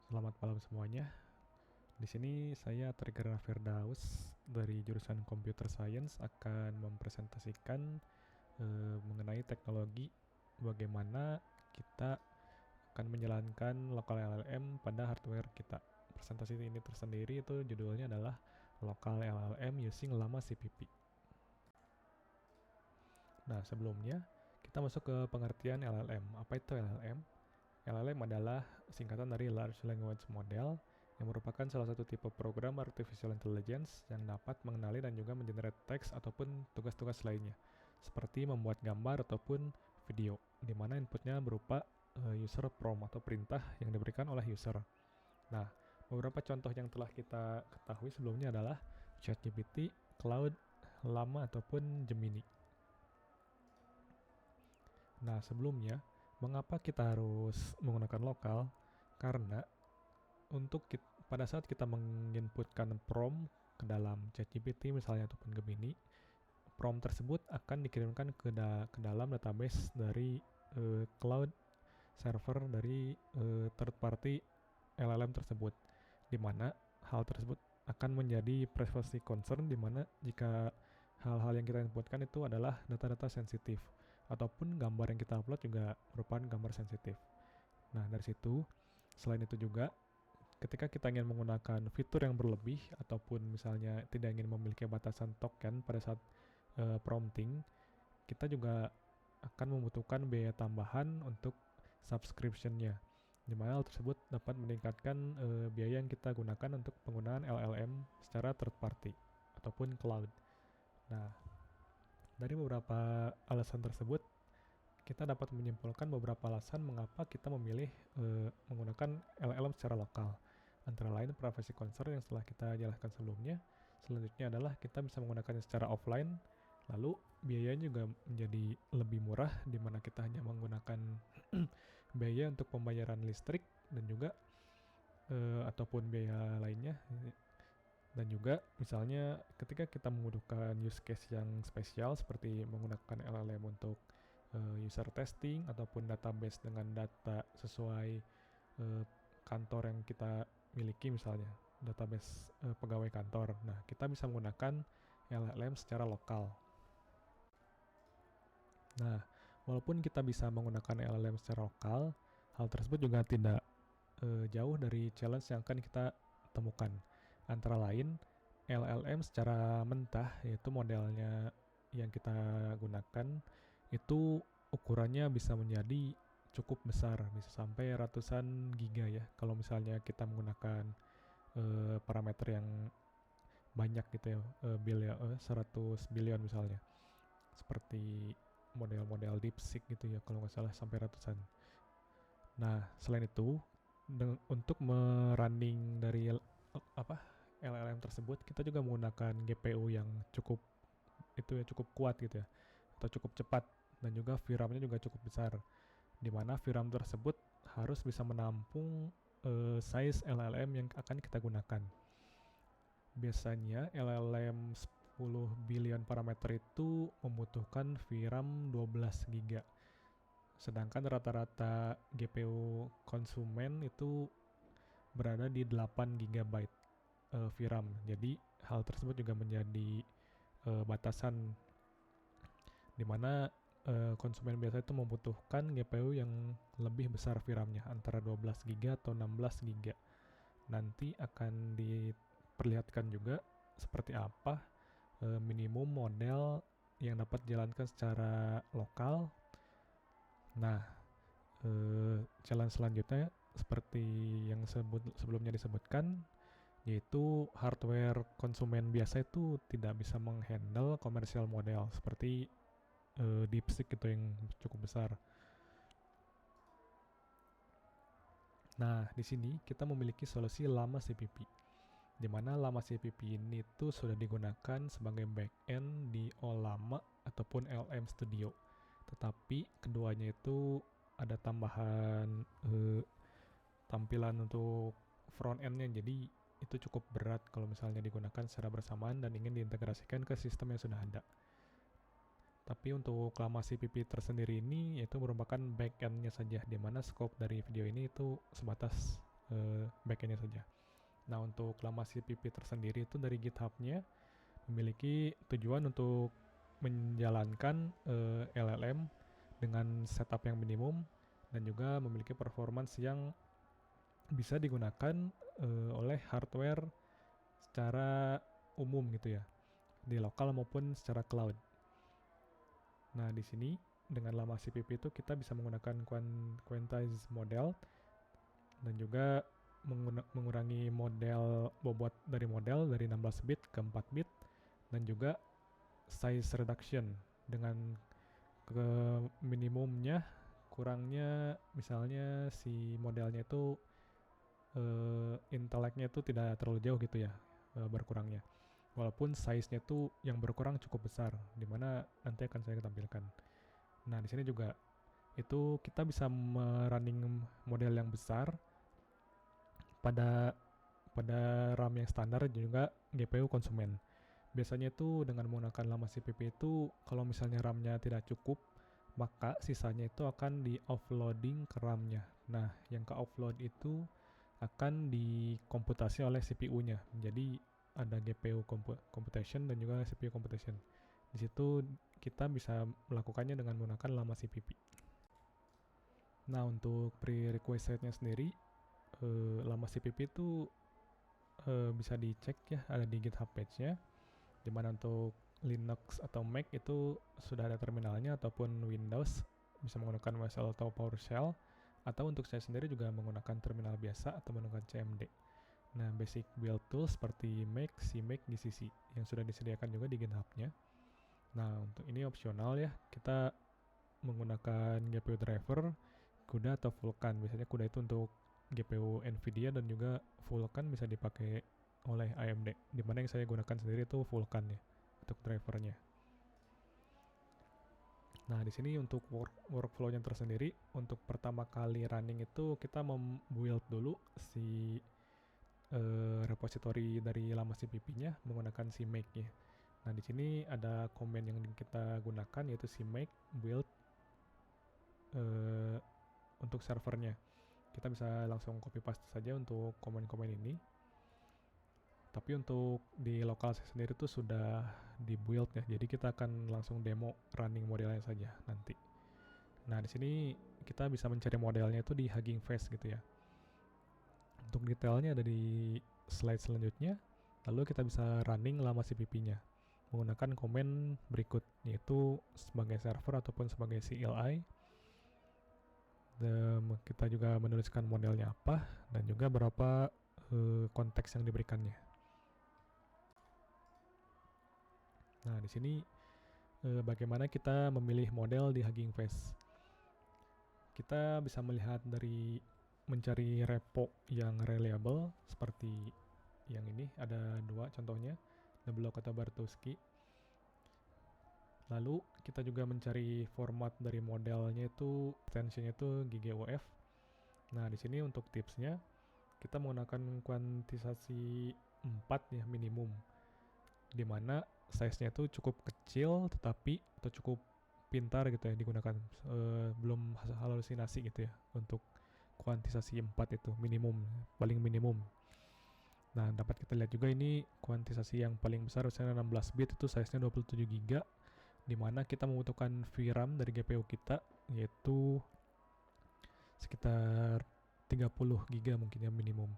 Selamat malam semuanya. Di sini saya Trigger Firdaus dari jurusan Computer Science akan mempresentasikan mengenai teknologi bagaimana kita akan menjalankan local LLM pada hardware kita. Presentasi ini tersendiri itu judulnya adalah Local LLM Using Llama CPP. Nah, sebelumnya kita masuk ke pengertian LLM. Apa itu LLM? LLM adalah singkatan dari Large Language Model yang merupakan salah satu tipe program artificial intelligence yang dapat mengenali dan juga mengenerate teks ataupun tugas-tugas lainnya, seperti membuat gambar ataupun video, di mana inputnya berupa user prompt atau perintah yang diberikan oleh user. Nah, beberapa contoh yang telah kita ketahui sebelumnya adalah ChatGPT, Claude, Llama ataupun Gemini. Nah, sebelumnya, mengapa kita harus menggunakan lokal? Karena pada saat kita menginputkan prompt ke dalam ChatGPT misalnya ataupun Gemini, prompt tersebut akan dikirimkan ke dalam database dari cloud server dari third party LLM tersebut, di mana hal tersebut akan menjadi privacy concern, di mana jika hal-hal yang kita inputkan itu adalah data-data sensitif ataupun gambar yang kita upload juga merupakan gambar sensitif. Nah, dari situ, selain itu juga, ketika kita ingin menggunakan fitur yang berlebih ataupun misalnya tidak ingin memiliki batasan token pada saat prompting, kita juga akan membutuhkan biaya tambahan untuk subscription-nya, di mana hal tersebut dapat meningkatkan biaya yang kita gunakan untuk penggunaan LLM secara third party ataupun cloud. Nah, dari beberapa alasan tersebut, kita dapat menyimpulkan beberapa alasan mengapa kita memilih menggunakan LLM secara lokal. Antara lain privacy concern yang setelah kita jelaskan sebelumnya. Selanjutnya adalah kita bisa menggunakannya secara offline. Lalu biayanya juga menjadi lebih murah, di mana kita hanya menggunakan biaya untuk pembayaran listrik dan juga ataupun biaya lainnya. Dan juga misalnya ketika kita membutuhkan use case yang spesial seperti menggunakan LLM untuk user testing ataupun database dengan data sesuai kantor yang kita miliki, misalnya database pegawai kantor. Nah, kita bisa menggunakan LLM secara lokal. Nah, walaupun kita bisa menggunakan LLM secara lokal, hal tersebut juga tidak jauh dari challenge yang akan kita temukan. Antara lain, LLM secara mentah, yaitu modelnya yang kita gunakan, itu ukurannya bisa menjadi cukup besar, bisa sampai ratusan giga ya. Kalau misalnya kita menggunakan parameter yang banyak gitu ya, 100 billion misalnya. Seperti model-model DeepSeek gitu ya, kalau nggak salah sampai ratusan. Nah, selain itu, untuk merunning dari LLM tersebut, kita juga menggunakan GPU yang cukup kuat gitu ya, atau cukup cepat, dan juga VRAM-nya juga cukup besar, di mana VRAM tersebut harus bisa menampung size LLM yang akan kita gunakan. Biasanya LLM 10 billion parameter itu membutuhkan VRAM 12 GB. Sedangkan rata-rata GPU konsumen itu berada di 8 GB VRAM. Jadi hal tersebut juga menjadi batasan, di mana konsumen biasa itu membutuhkan GPU yang lebih besar VRAM-nya, antara 12 GB atau 16 GB. Nanti akan diperlihatkan juga seperti apa minimum model yang dapat dijalankan secara lokal. Nah, challenge selanjutnya seperti yang sebelumnya disebutkan, yaitu hardware konsumen biasa itu tidak bisa menghandle komersial model seperti DeepSeek itu yang cukup besar. Nah, di sini kita memiliki solusi Llama CPP, di mana Llama CPP ini tuh sudah digunakan sebagai backend di Ollama ataupun LM Studio. Tetapi keduanya itu ada tambahan tampilan untuk front end-nya, jadi itu cukup berat kalau misalnya digunakan secara bersamaan dan ingin diintegrasikan ke sistem yang sudah ada. Tapi untuk Llama CPP tersendiri ini yaitu merupakan backend-nya saja, di mana scope dari video ini itu sebatas backendnya saja. Nah, untuk lama CPP tersendiri itu dari GitHub-nya memiliki tujuan untuk menjalankan LLM dengan setup yang minimum dan juga memiliki performance yang bisa digunakan oleh hardware secara umum gitu ya, di lokal maupun secara cloud. Nah, di sini dengan lama CPP itu kita bisa menggunakan quantize model dan juga mengurangi model bobot dari model dari 16 bit ke 4 bit dan juga size reduction dengan ke minimumnya kurangnya, misalnya si modelnya itu inteleknya itu tidak terlalu jauh gitu ya berkurangnya, walaupun size-nya itu yang berkurang cukup besar, dimana nanti akan saya tampilkan. Nah, di sini juga itu kita bisa running model yang besar pada RAM yang standar dan juga GPU konsumen. Biasanya itu dengan menggunakan lama CPP itu kalau misalnya RAM-nya tidak cukup, maka sisanya itu akan di offloading ke RAM-nya. Nah, yang ke offload itu akan dikomputasi oleh CPU-nya. Jadi ada GPU computation dan juga CPU computation. Di situ kita bisa melakukannya dengan menggunakan lama CPP. Nah, untuk prerequisite-nya sendiri, lama CPP itu bisa dicek ya, ada di GitHub page-nya. Dimana untuk Linux atau Mac itu sudah ada terminalnya, ataupun Windows bisa menggunakan WSL atau PowerShell, atau untuk saya sendiri juga menggunakan terminal biasa atau menggunakan CMD. Nah, basic build tools seperti Make, CMake, GCC yang sudah disediakan juga di GitHub-nya. Nah, untuk ini opsional ya, kita menggunakan GPU driver, CUDA atau Vulkan. Biasanya CUDA itu untuk GPU Nvidia dan juga Vulkan bisa dipakai oleh AMD. Dimana yang saya gunakan sendiri itu Vulkan ya, untuk drivernya. Nah, di sini untuk workflow-nya tersendiri, untuk pertama kali running itu kita membuild dulu si repository dari lama CPP-nya menggunakan CMake ya. Nah, di sini ada command yang kita gunakan yaitu CMake build untuk servernya. Kita bisa langsung copy paste saja untuk komen-komen ini. Tapi untuk di lokal saya sendiri tuh sudah di build ya. Jadi kita akan langsung demo running modelnya saja nanti. Nah, di sini kita bisa mencari modelnya itu di Hugging Face gitu ya. Untuk detailnya ada di slide selanjutnya. Lalu kita bisa running lama CPP-nya menggunakan komen berikut, yaitu sebagai server ataupun sebagai CLI. Dan kita juga menuliskan modelnya apa dan juga berapa konteks yang diberikannya. Nah, di sini bagaimana kita memilih model di Hugging Face. Kita bisa melihat dari mencari repo yang reliable seperti yang ini, ada dua contohnya, Neblock atau Bartowski. Lalu kita juga mencari format dari modelnya itu, extensionnya itu GGOF. Nah, di sini untuk tipsnya kita menggunakan kuantisasi 4 ya minimum, dimana size-nya itu cukup kecil tetapi atau cukup pintar gitu ya digunakan, belum halusinasi gitu ya untuk kuantisasi 4 itu minimum, paling minimum. Nah, dapat kita lihat juga ini kuantisasi yang paling besar misalnya 16 bit itu size-nya 27 GB, dimana kita membutuhkan VRAM dari GPU kita yaitu sekitar 30 GB mungkin ya minimum.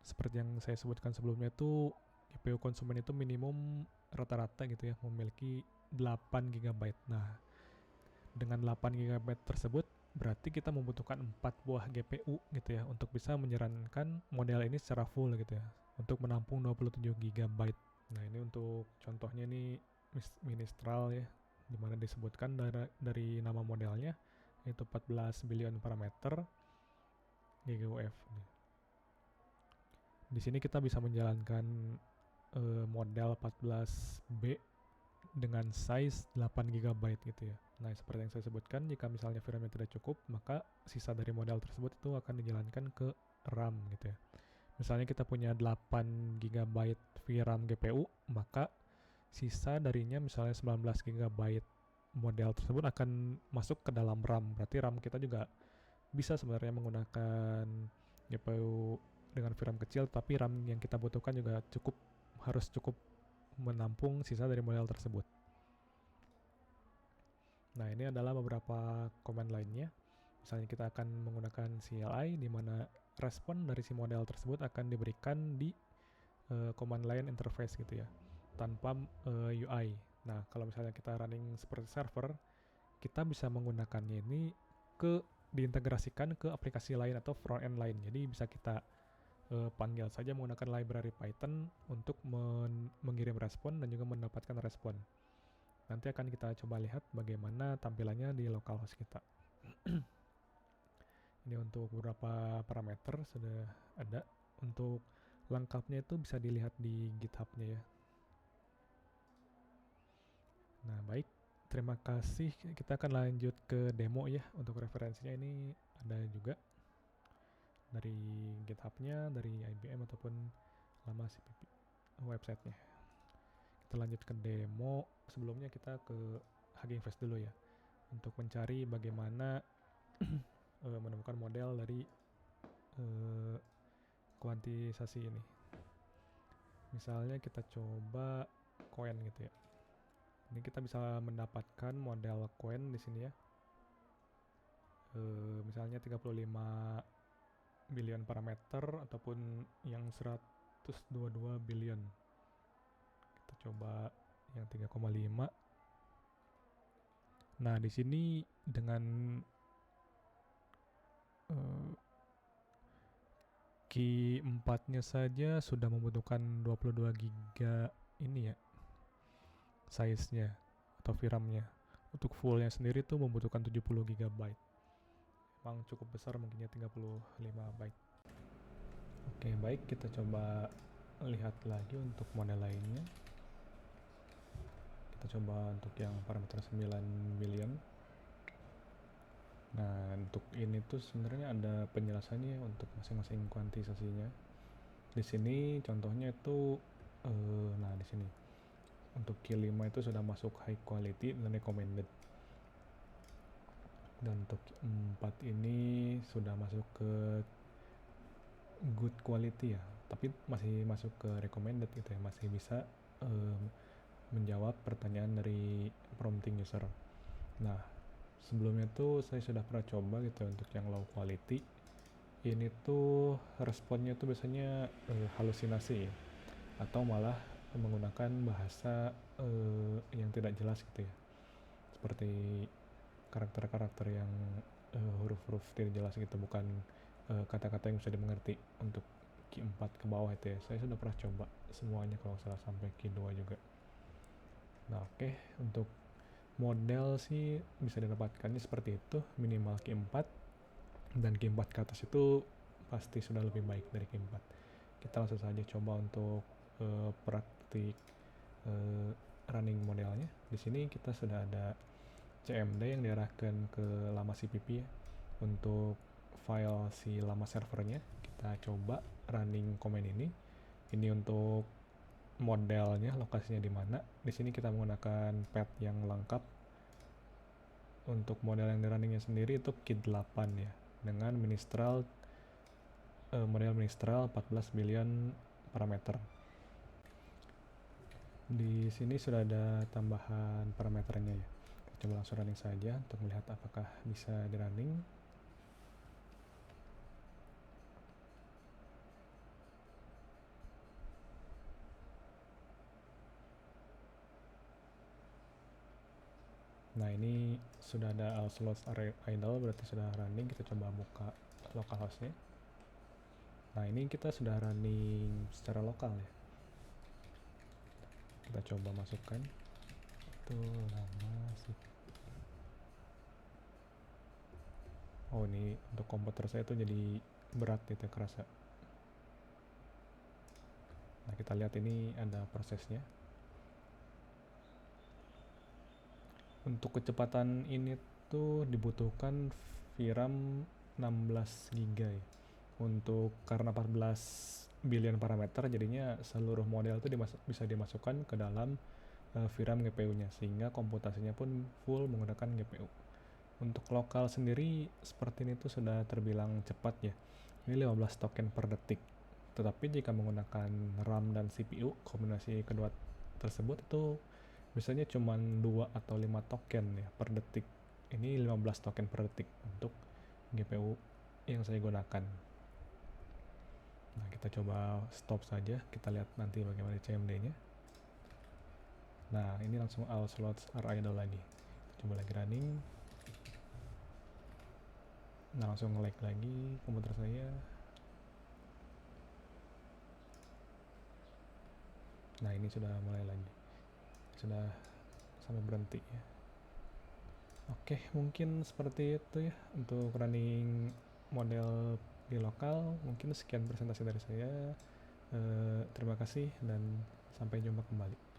Seperti yang saya sebutkan sebelumnya itu GPU konsumen itu minimum rata-rata gitu ya memiliki 8 GB. Nah, dengan 8 GB tersebut berarti kita membutuhkan 4 buah GPU gitu ya untuk bisa menjalankan model ini secara full gitu ya, untuk menampung 27 GB. Nah, ini untuk contohnya nih Mistral ya, dimana disebutkan dari nama modelnya itu 14 billion parameter GGOF. Di sini kita bisa menjalankan model 14B dengan size 8 GB gitu ya. Nah, seperti yang saya sebutkan, jika misalnya VRAM-nya tidak cukup, maka sisa dari model tersebut itu akan dijalankan ke RAM gitu ya. Misalnya kita punya 8 GB VRAM GPU, maka sisa darinya misalnya 19 GB model tersebut akan masuk ke dalam RAM. Berarti RAM kita juga bisa sebenarnya menggunakan GPU dengan VRAM kecil, tapi RAM yang kita butuhkan juga harus cukup menampung sisa dari model tersebut. Nah, ini adalah beberapa command lainnya. Misalnya kita akan menggunakan CLI, di mana respon dari si model tersebut akan diberikan di command line interface gitu ya, tanpa UI. Nah, kalau misalnya kita running seperti server, kita bisa menggunakannya ini diintegrasikan ke aplikasi lain atau front end lain. Jadi bisa kita panggil saja menggunakan library Python untuk mengirim respon dan juga mendapatkan respon. Nanti akan kita coba lihat bagaimana tampilannya di localhost kita. Ini untuk beberapa parameter sudah ada. Untuk lengkapnya itu bisa dilihat di GitHub-nya ya. Nah, baik. Terima kasih. Kita akan lanjut ke demo ya. Untuk referensinya ini ada juga dari GitHub-nya, dari IBM ataupun lama CPP website-nya. Kita lanjut ke demo. Sebelumnya kita ke Hugging Face dulu ya, untuk mencari bagaimana menemukan model dari kuantisasi ini. Misalnya kita coba coin gitu ya. Ini kita bisa mendapatkan model coin di sini ya. Misalnya 35 billion parameter ataupun yang 122 billion. Kita coba yang 3,5. Nah, di sini dengan key 4-nya saja sudah membutuhkan 22 giga ini ya, size-nya atau VRAM-nya. Untuk full-nya sendiri tuh membutuhkan 70 GB. Memang cukup besar, mungkinnya 35 byte. Oke, baik, kita coba lihat lagi untuk model lainnya. Kita coba untuk yang parameter 9 billion. Nah, untuk ini tuh sebenarnya ada penjelasannya untuk masing-masing kuantisasinya. Di sini contohnya itu nah di sini untuk Q5 itu sudah masuk high quality dan recommended. Dan untuk 4 ini sudah masuk ke good quality ya, tapi masih masuk ke recommended gitu ya, masih bisa menjawab pertanyaan dari prompting user. Nah, sebelumnya tuh saya sudah pernah coba gitu untuk yang low quality. Ini tuh responnya tuh biasanya halusinasi ya, atau malah menggunakan bahasa yang tidak jelas gitu ya, seperti karakter-karakter yang huruf-huruf tidak jelas gitu, bukan kata-kata yang bisa dimengerti. Untuk Q4 ke bawah itu ya, saya sudah pernah coba semuanya kalau salah, sampai Q2 juga. Nah, oke. Untuk model sih bisa didapatkannya seperti itu, minimal Q4, dan Q4 ke atas itu pasti sudah lebih baik dari Q4. Kita langsung saja coba untuk praktik running modelnya. Di sini kita sudah ada CMD yang diarahkan ke lama CPP ya, untuk file si lama servernya. Kita coba running command ini. Ini untuk modelnya, lokasinya di mana. Di sini kita menggunakan path yang lengkap. Untuk model yang di runningnya sendiri itu Kit 8 ya, dengan model Mistral 14 billion parameter. Di sini sudah ada tambahan parameternya ya. Kita coba langsung running saja untuk melihat apakah bisa di running. Nah, ini sudah ada all slots idle, berarti sudah running. Kita coba buka localhost-nya. Nah, ini kita sudah running secara lokal ya. Kita coba masukkan itu lama sih. Oh, ini untuk komputer saya tuh jadi berat gitu, kerasa. Nah, kita lihat ini ada prosesnya. Untuk kecepatan ini tuh dibutuhkan VRAM 16 GB ya. Karena 14 billion parameter, jadinya seluruh model itu bisa dimasukkan ke dalam VRAM GPU-nya, sehingga komputasinya pun full menggunakan GPU. Untuk lokal sendiri seperti ini tuh sudah terbilang cepat ya. Ini 15 token per detik. Tetapi jika menggunakan RAM dan CPU, kombinasi kedua tersebut itu biasanya cuma 2 atau 5 token ya per detik. Ini 15 token per detik untuk GPU yang saya gunakan. Nah, kita coba stop saja, kita lihat nanti bagaimana CMD-nya. Nah, ini langsung all slots are idle lagi. Coba lagi running. Nah, langsung nge-lag lagi komputer saya. Nah, ini sudah mulai lagi. Sudah sampai berhenti ya. Oke, mungkin seperti itu ya untuk running model di lokal. Mungkin sekian presentasi dari saya. Terima kasih dan sampai jumpa kembali.